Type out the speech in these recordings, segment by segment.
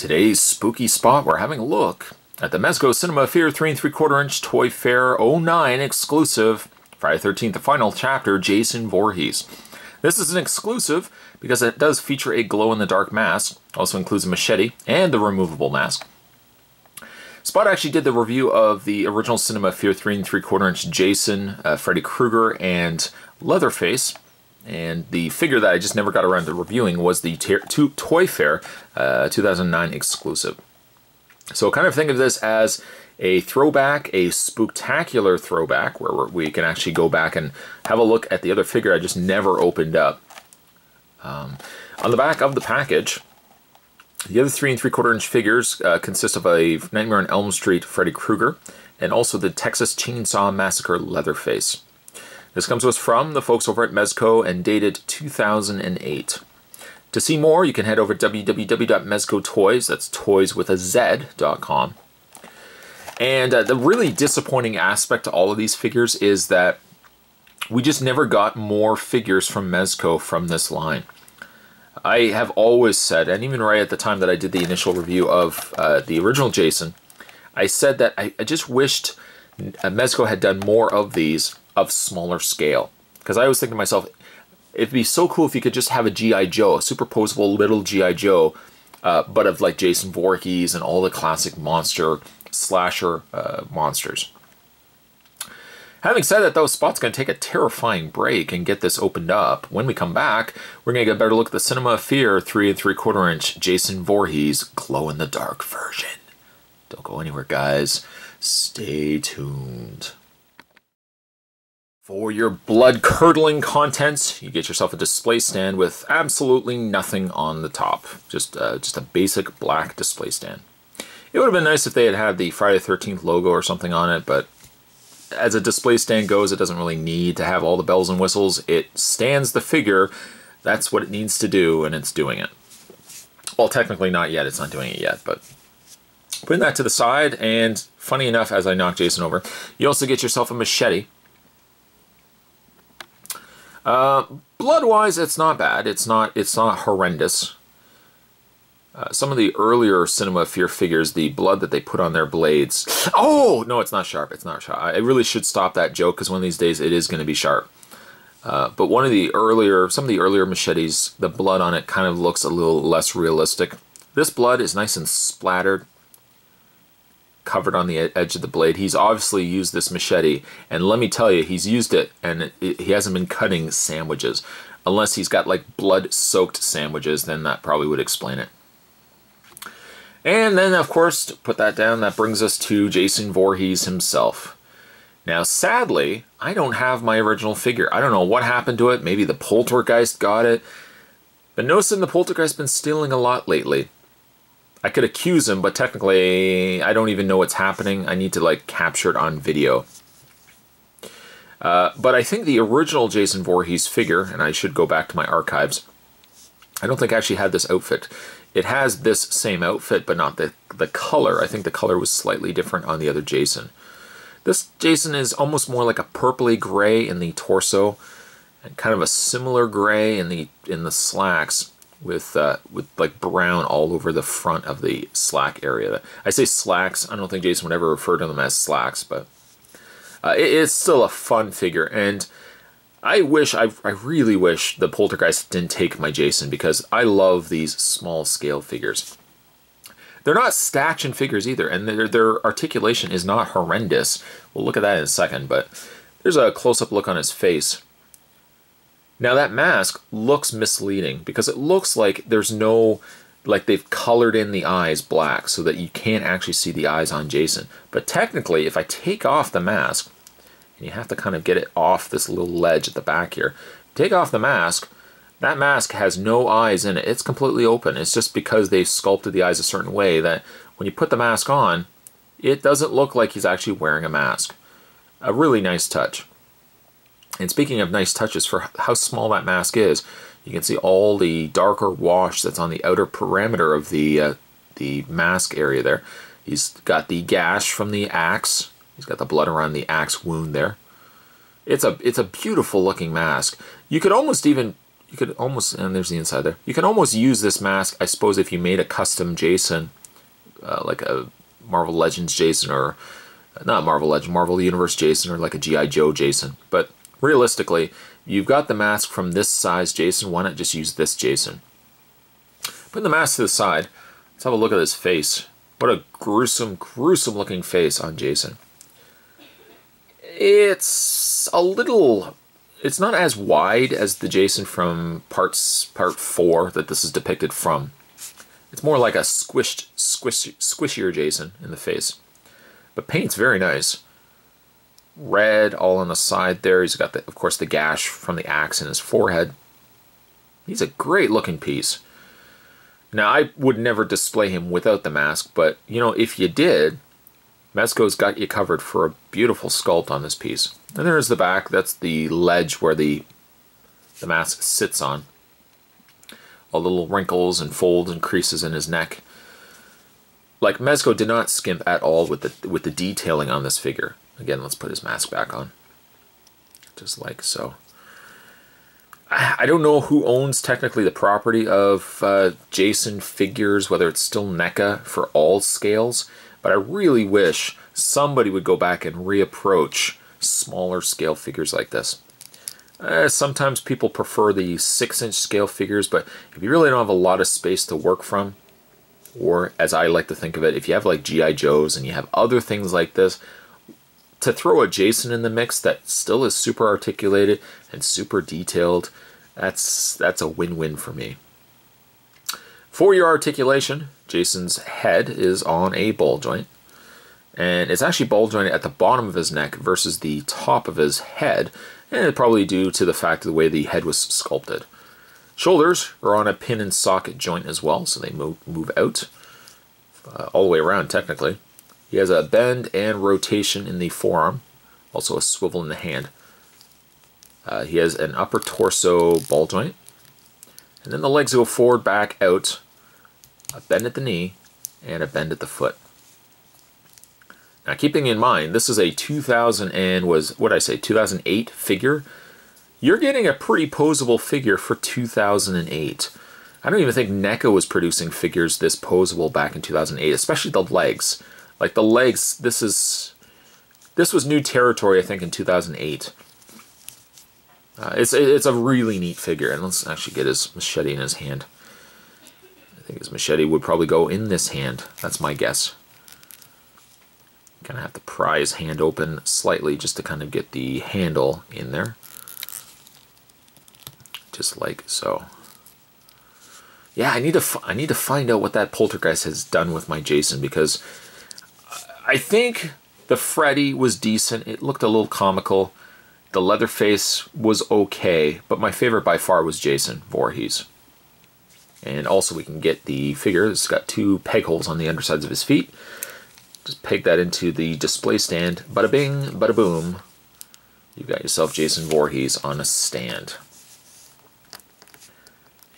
Today's spooky spot, we're having a look at the Mezco Cinema Fear 3 3/4 inch Toyfair 09 exclusive Friday 13th, the final chapter, Jason Voorhees. This is an exclusive because it does feature a glow-in-the-dark mask, also includes a machete and the removable mask. Spot actually did the review of the original Cinema Fear 3 3/4 inch Jason, Freddy Krueger, and Leatherface. And the figure that I just never got around to reviewing was the Toyfair 2009 exclusive. So kind of think of this as a throwback, a spooktacular throwback, where we can actually go back and have a look at the other figure I just never opened up. On the back of the package, the other 3 3/4 inch figures consist of a Nightmare on Elm Street Freddy Krueger and also the Texas Chainsaw Massacre Leatherface. This comes to us from the folks over at Mezco and dated 2008. To see more, you can head over to www.mezcotoys, that's toys with a Z.com. And the really disappointing aspect to all of these figures is that we just never got more figures from Mezco from this line. I have always said, and even right at the time that I did the initial review of the original Jason, I said that I just wished Mezco had done more of these of smaller scale. Because I always think to myself, it'd be so cool if you could just have a G.I. Joe, a superposable little G.I. Joe, but of like Jason Voorhees and all the classic monster slasher monsters. Having said that, though, Spot's going to take a terrifying break and get this opened up. When we come back, we're going to get a better look at the Cinema Fear 3 3/4 inch Jason Voorhees glow-in-the-dark version. Don't go anywhere, guys. Stay tuned. For your blood-curdling content, you get yourself a display stand with absolutely nothing on the top. Just a basic black display stand. It would have been nice if they had had the Friday the 13th logo or something on it, but as a display stand goes, it doesn't really need to have all the bells and whistles. It stands the figure. That's what it needs to do, and it's doing it. Well, technically not yet. It's not doing it yet, but putting that to the side, and funny enough, as I knock Jason over, you also get yourself a machete. Blood-wise, it's not bad. It's not horrendous. Some of the earlier Cinema Fear figures, the blood that they put on their blades. Oh no, it's not sharp. It's not sharp. I really should stop that joke because one of these days it is going to be sharp. But some of the earlier machetes, the blood on it kind of looks a little less realistic. This blood is nice and splattered, covered on the edge of the blade. He's obviously used this machete, and let me tell you, he's used it, and he hasn't been cutting sandwiches. Unless he's got like blood-soaked sandwiches, then that probably would explain it. And then, of course, to put that down, that brings us to Jason Voorhees himself. Now, sadly, I don't have my original figure. I don't know what happened to it. Maybe the poltergeist got it. But noticing the poltergeist's been stealing a lot lately. I could accuse him, but technically, I don't even know what's happening. I need to, like, capture it on video. But I think the original Jason Voorhees figure, and I should go back to my archives, I don't think I actually had this outfit. It has this same outfit, but not the color. I think the color was slightly different on the other Jason. This Jason is almost more like a purpley gray in the torso, and kind of a similar gray in the slacks, with like brown all over the front of the slack area. I say slacks. I don't think Jason would ever refer to them as slacks, but it's still a fun figure. And I really wish the poltergeist didn't take my Jason, because I love these small scale figures. They're not statue figures either, and their articulation is not horrendous. We'll look at that in a second, but there's a close-up look on his face. Now that mask looks misleading because it looks like there's no, like they've colored in the eyes black so that you can't actually see the eyes on Jason. But technically, if I take off the mask, and you have to kind of get it off this little ledge at the back here, take off the mask, that mask has no eyes in it. It's completely open. It's just because they've sculpted the eyes a certain way that when you put the mask on, it doesn't look like he's actually wearing a mask. A really nice touch. And speaking of nice touches, for how small that mask is, you can see all the darker wash that's on the outer perimeter of the mask area there. He's got the gash from the axe. He's got the blood around the axe wound there. It's a beautiful looking mask. You could almost, and there's the inside there. You can almost use this mask, I suppose, if you made a custom Jason like a Marvel Legends Jason, or not Marvel Legends, Marvel Universe Jason, or like a G.I. Joe Jason. But realistically, you've got the mask from this size Jason, why not just use this Jason? Putting the mask to the side, let's have a look at his face. What a gruesome, gruesome looking face on Jason. It's a little... It's not as wide as the Jason from part 4 that this is depicted from. It's more like a squishier Jason in the face. But paint's very nice. Red all on the side there. He's got, of course, the gash from the axe in his forehead. He's a great looking piece. Now, I would never display him without the mask, but, you know, if you did, Mezco's got you covered for a beautiful sculpt on this piece. And there's the back. That's the ledge where the mask sits on. All the little wrinkles and folds and creases in his neck. Like, Mezco did not skimp at all with the detailing on this figure. Again, let's put his mask back on. Just like so. I don't know who owns technically the property of Jason figures, whether it's still NECA for all scales, but I really wish somebody would go back and reapproach smaller scale figures like this. Sometimes people prefer the 6-inch scale figures, but if you really don't have a lot of space to work from, or as I like to think of it, if you have like G.I. Joes and you have other things like this, to throw a Jason in the mix that still is super articulated and super detailed, that's a win-win for me. For your articulation, Jason's head is on a ball joint. And it's actually ball jointed at the bottom of his neck versus the top of his head. And it's probably due to the fact of the way the head was sculpted. Shoulders are on a pin and socket joint as well, so they move out. All the way around, technically. He has a bend and rotation in the forearm. Also a swivel in the hand. He has an upper torso ball joint. And then the legs go forward, back, out. A bend at the knee, and a bend at the foot. Now, keeping in mind, this is a 2008 figure. You're getting a pretty posable figure for 2008. I don't even think NECA was producing figures this posable back in 2008, especially the legs. Like the legs, this was new territory, I think, in 2008. It's a really neat figure, and let's actually get his machete in his hand. I think his machete would probably go in this hand. That's my guess. Kind of have to pry his hand open slightly just to kind of get the handle in there. Just like so. Yeah, I need to find out what that poltergeist has done with my Jason, because I think the Freddy was decent. It looked a little comical. The Leatherface was okay, but my favorite by far was Jason Voorhees. And also we can get the figure. It's got 2 peg holes on the undersides of his feet. Just peg that into the display stand. Bada bing, bada boom. You've got yourself Jason Voorhees on a stand.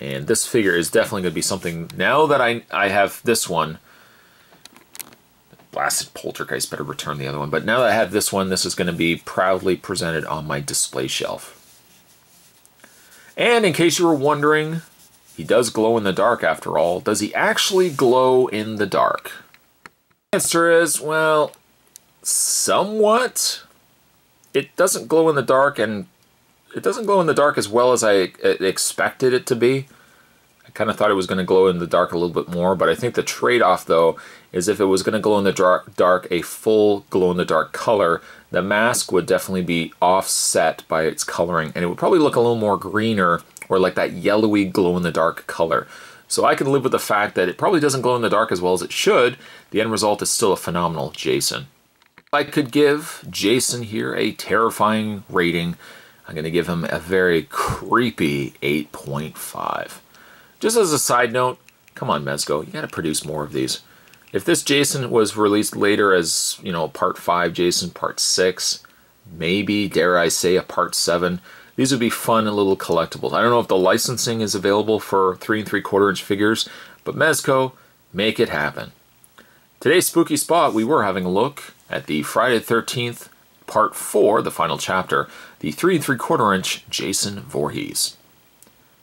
And this figure is definitely going to be something, now that I have this one, blasted poltergeist, better return the other one, but now that I have this one, this is going to be proudly presented on my display shelf. And in case you were wondering, he does glow in the dark after all. Does he actually glow in the dark? The answer is, well, somewhat. It doesn't glow in the dark, and it doesn't glow in the dark as well as I expected it to be. I kind of thought it was going to glow in the dark a little bit more, but I think the trade-off, though, is if it was going to glow in the dark, a full glow-in-the-dark color, the mask would definitely be offset by its coloring, and it would probably look a little more greener, or like that yellowy glow-in-the-dark color. So I can live with the fact that it probably doesn't glow in the dark as well as it should. The end result is still a phenomenal Jason. I could give Jason here a terrifying rating. I'm going to give him a very creepy 8.5. Just as a side note, come on, Mezco, you got to produce more of these. If this Jason was released later as, you know, part 5 Jason, part 6, maybe, dare I say, a part 7, these would be fun and little collectibles. I don't know if the licensing is available for 3 3/4 inch figures, but Mezco, make it happen. Today's Spooky Spot, we were having a look at the Friday the 13th, part 4, the final chapter, the 3 3/4 inch Jason Voorhees.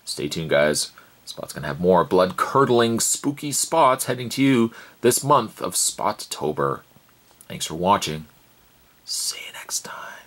Stay tuned, guys. Spot's going to have more blood-curdling, spooky spots heading to you this month of Spottober. Thanks for watching. See you next time.